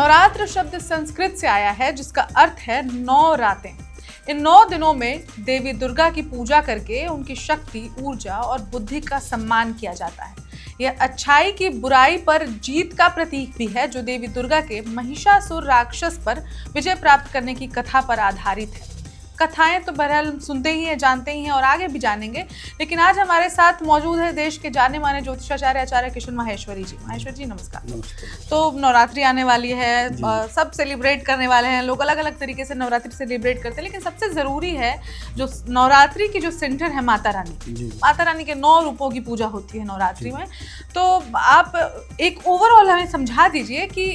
नवरात्र शब्द संस्कृत से आया है जिसका अर्थ है 9 रातें। इन 9 दिनों में देवी दुर्गा की पूजा करके उनकी शक्ति, ऊर्जा और बुद्धि का सम्मान किया जाता है। यह अच्छाई की बुराई पर जीत का प्रतीक भी है, जो देवी दुर्गा के महिषासुर राक्षस पर विजय प्राप्त करने की कथा पर आधारित है। कथाएं तो बहरहाल सुनते ही हैं, जानते ही हैं और आगे भी जानेंगे, लेकिन आज हमारे साथ मौजूद है देश के जाने माने ज्योतिषाचार्य आचार्य किशन माहेश्वरी जी। माहेश्वरी जी नमस्कार। नमस्कार। तो नवरात्रि आने वाली है, सब सेलिब्रेट करने वाले हैं, लोग अलग अलग तरीके से नवरात्रि सेलिब्रेट करते हैं, लेकिन सबसे ज़रूरी है जो नवरात्रि की जो सेंटर है माता रानी के 9 रूपों की पूजा होती है नवरात्रि में। तो आप एक ओवरऑल हमें समझा दीजिए कि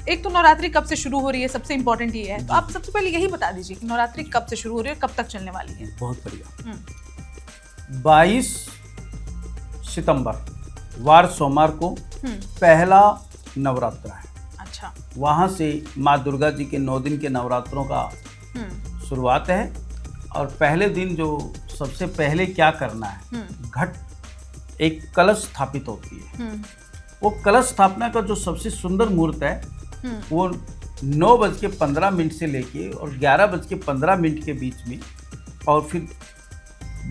एक तो नवरात्रि कब से शुरू हो रही है, सबसे इम्पोर्टेंट ये है, तो आप सबसे पहले यही बता दीजिए कि नवरात्रि कब से शुरू हो रही है, कब तक चलने वाली है। बहुत बढ़िया। 22 सितंबर वार सोमवार को पहला नवरात्र है। अच्छा। वहां से माँ दुर्गा जी के 9 दिन के नवरात्रों का शुरुआत है। और पहले दिन जो सबसे पहले क्या करना है, घट एक कलश स्थापित होती है। वो कलश स्थापना का जो सबसे सुंदर मुहूर्त है वो 9:15 से लेके और 11:15 के बीच में, और फिर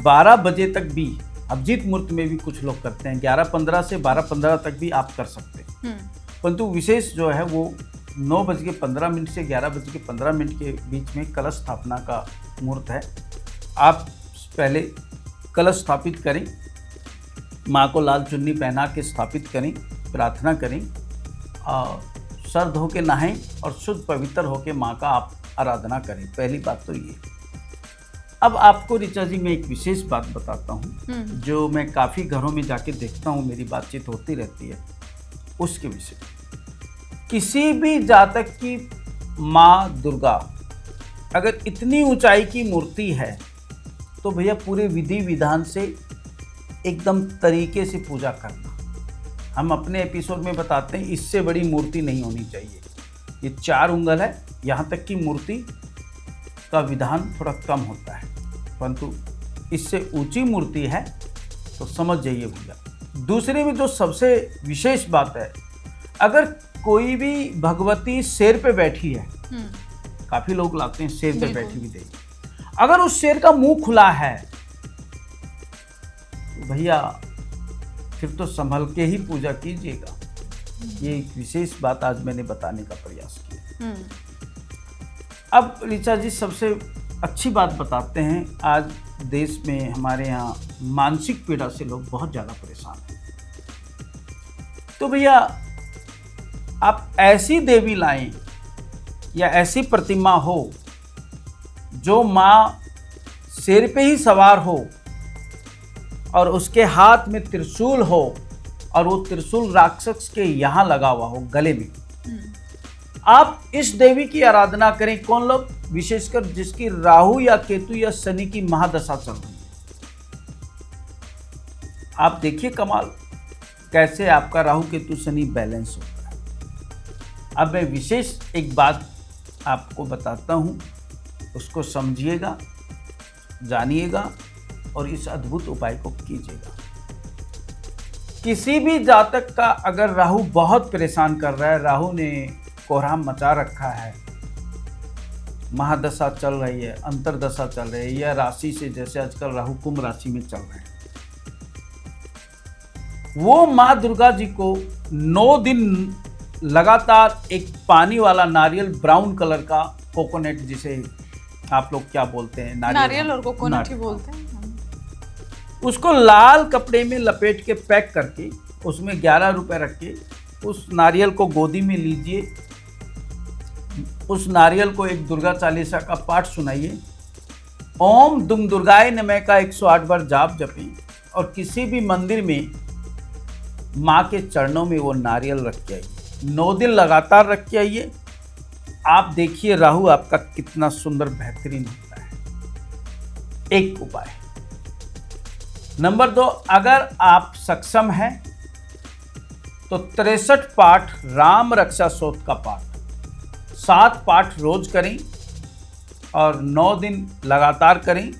12 बजे तक भी अभिजीत मुहूर्त में भी कुछ लोग करते हैं। 11:15 से 12:15 तक भी आप कर सकते हैं, परंतु विशेष जो है वो 9:15 से 11:15 के बीच में कलश स्थापना का मुहूर्त है। आप पहले कलश स्थापित करें, माँ को लाल चुन्नी पहना के स्थापित करें, प्रार्थना करें, और सर धो के नहाएं और शुद्ध पवित्र होकर माँ का आप आराधना करें। पहली बात तो ये। अब आपको ऋचा जी मैं एक विशेष बात बताता हूँ जो मैं काफ़ी घरों में जाके देखता हूँ, मेरी बातचीत होती रहती है उसके विषय। किसी भी जातक की माँ दुर्गा अगर इतनी ऊंचाई की मूर्ति है तो भैया पूरे विधि विधान से एकदम तरीके से पूजा करना। हम अपने एपिसोड में बताते हैं इससे बड़ी मूर्ति नहीं होनी चाहिए। ये 4 उंगल है, यहाँ तक की मूर्ति का विधान थोड़ा कम होता है, परंतु इससे ऊंची मूर्ति है तो समझ जाइए भैया। दूसरे में जो सबसे विशेष बात है, अगर कोई भी भगवती शेर पे बैठी है, काफ़ी लोग लाते हैं शेर पे बैठी हुई देवी, अगर उस शेर का मुंह खुला है तो भैया फिर तो संभल के ही पूजा कीजिएगा। ये एक विशेष बात आज मैंने बताने का प्रयास किया। अब ऋचा जी सबसे अच्छी बात बताते हैं। आज देश में हमारे यहाँ मानसिक पीड़ा से लोग बहुत ज़्यादा परेशान हैं, तो भैया आप ऐसी देवी लाएं या ऐसी प्रतिमा हो जो माँ शेर पे ही सवार हो और उसके हाथ में त्रिशूल हो, और वो त्रिशूल राक्षस के यहाँ लगा हुआ हो गले में। आप इस देवी की आराधना करें। कौन लोग? विशेषकर जिसकी राहु या केतु या शनि की महादशा चल रही है। आप देखिए कमाल कैसे आपका राहु केतु शनि बैलेंस होता है। अब मैं विशेष एक बात आपको बताता हूँ, उसको समझिएगा, जानिएगा और इस अद्भुत उपाय को कीजिएगा। किसी भी जातक का अगर राहु बहुत परेशान कर रहा है, राहु ने कोहराम मचा रखा है, महादशा चल रही है, अंतरदशा चल रही है, या राशि से, जैसे आजकल राहु कुंभ राशि में चल रहे हैं, वो माँ दुर्गा जी को 9 दिन लगातार एक पानी वाला नारियल, ब्राउन कलर का कोकोनट, जिसे आप लोग क्या बोलते हैं, नारियल और कोकोनट ही बोलते हैं, उसको लाल कपड़े में लपेट के पैक करके उसमें 11 रुपए रख के उस नारियल को गोदी में लीजिए। उस नारियल को एक दुर्गा चालीसा का पाठ सुनाइए, ओम दुम दुर्गाय नमः का 108 बार जाप जपें, और किसी भी मंदिर में माँ के चरणों में वो नारियल रख के आइए। 9 दिन लगातार रख के आइए। आप देखिए राहु आपका कितना सुंदर बेहतरीन होता है। एक उपाय। नंबर 2, अगर आप सक्षम हैं तो 63 पाठ राम रक्षा स्तोत्र का पाठ 7 पाठ रोज करें और 9 दिन लगातार करें।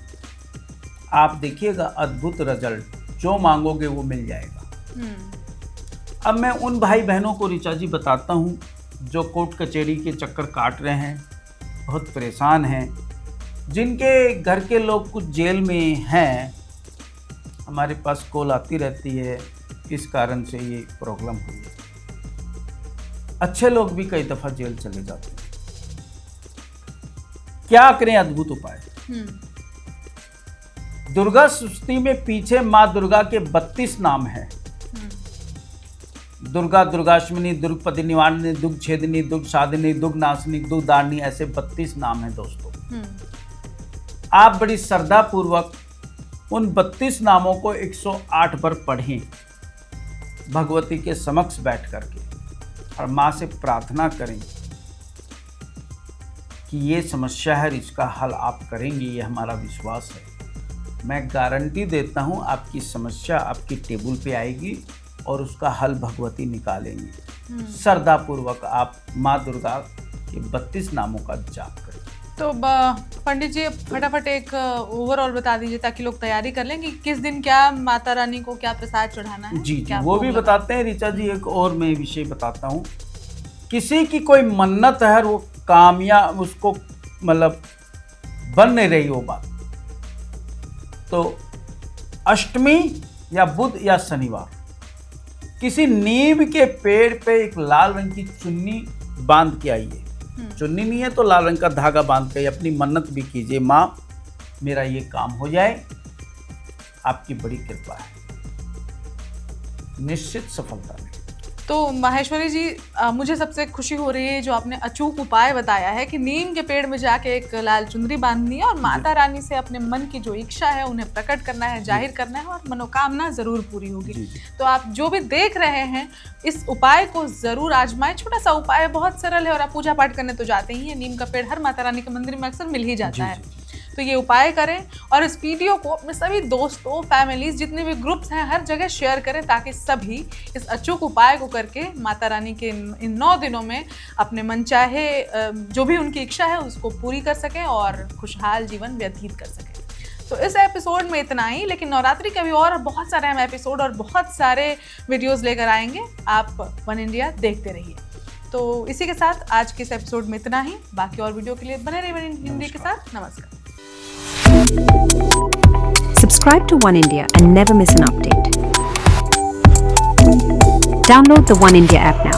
आप देखिएगा अद्भुत रिजल्ट, जो मांगोगे वो मिल जाएगा। अब मैं उन भाई बहनों को ऋचा जी बताता हूँ जो कोर्ट कचहरी के चक्कर काट रहे हैं, बहुत परेशान हैं, जिनके घर के लोग कुछ जेल में हैं, हमारे पास कॉल आती रहती है, इस कारण से ये प्रॉब्लम हुई है। अच्छे लोग भी कई दफ़ा जेल चले जाते हैं। क्या करें? अद्भुत उपाय। दुर्गा सृष्टि में पीछे माँ दुर्गा के 32 नाम हैं। दुर्गा, दुर्गाष्टमी, दुर्गपति निवारणी, दुर्ग छेदिनी, दुर्ग साधिनी, दुर्ग नाशिनी, दुर्ग दारिणी, ऐसे 32 नाम हैं दोस्तों। आप बड़ी श्रद्धा पूर्वक उन 32 नामों को 108 बार पढ़ें, भगवती के समक्ष बैठ करके, और माँ से प्रार्थना करें कि ये समस्या है, इसका हल आप करेंगे, ये हमारा विश्वास है। मैं गारंटी देता हूँ आपकी समस्या आपकी टेबल पे आएगी और उसका हल भगवती निकालेंगी। श्रद्धा पूर्वक आप माँ दुर्गा के 32 नामों का जाप करें। तो पंडित जी फटाफट एक ओवरऑल बता दीजिए ताकि लोग तैयारी कर लें कि किस दिन क्या माता रानी को क्या प्रसाद चढ़ाना है। जी वो भी बताते हैं ऋचा जी। एक और मैं विषय बताता हूँ, किसी की कोई मन्नत है और वो कामयाब, उसको मतलब बन नहीं रही वो बात, तो अष्टमी या बुध या शनिवार किसी नीम के पेड़ पे एक लाल रंग की चुन्नी बांध के आइए। चुन्नी नहीं है तो लाल रंग का धागा बांध के अपनी मन्नत भी कीजिए, माँ मेरा ये काम हो जाए, आपकी बड़ी कृपा है, निश्चित सफलता मिलेगी। तो माहेश्वरी जी मुझे सबसे खुशी हो रही है जो आपने अचूक उपाय बताया है कि नीम के पेड़ में जाके एक लाल चुनरी बांधनी है और माता रानी से अपने मन की जो इच्छा है उन्हें प्रकट करना है, जाहिर करना है, और मनोकामना जरूर पूरी होगी। तो आप जो भी देख रहे हैं इस उपाय को जरूर आजमाएं। छोटा सा उपाय है, बहुत सरल है, और आप पूजा पाठ करने तो जाते ही हैं, नीम का पेड़ हर माता रानी के मंदिर में अक्सर मिल ही जाता है। तो ये उपाय करें और इस वीडियो को अपने सभी दोस्तों, फैमिलीज, जितने भी ग्रुप्स हैं हर जगह शेयर करें ताकि सभी इस अचूक उपाय को करके माता रानी के इन 9 दिनों में अपने मनचाहे जो भी उनकी इच्छा है उसको पूरी कर सकें और खुशहाल जीवन व्यतीत कर सकें। तो इस एपिसोड में इतना ही, लेकिन नवरात्रि के भी और बहुत सारे हम एपिसोड और बहुत सारे वीडियोज़ लेकर आएंगे। आप वन इंडिया देखते रहिए। तो इसी के साथ आज के इस एपिसोड में इतना ही। बाकी और वीडियो के लिए बने रहिए वन इंडिया के साथ। नमस्कार। Subscribe to One India and never miss an update. Download the One India app now.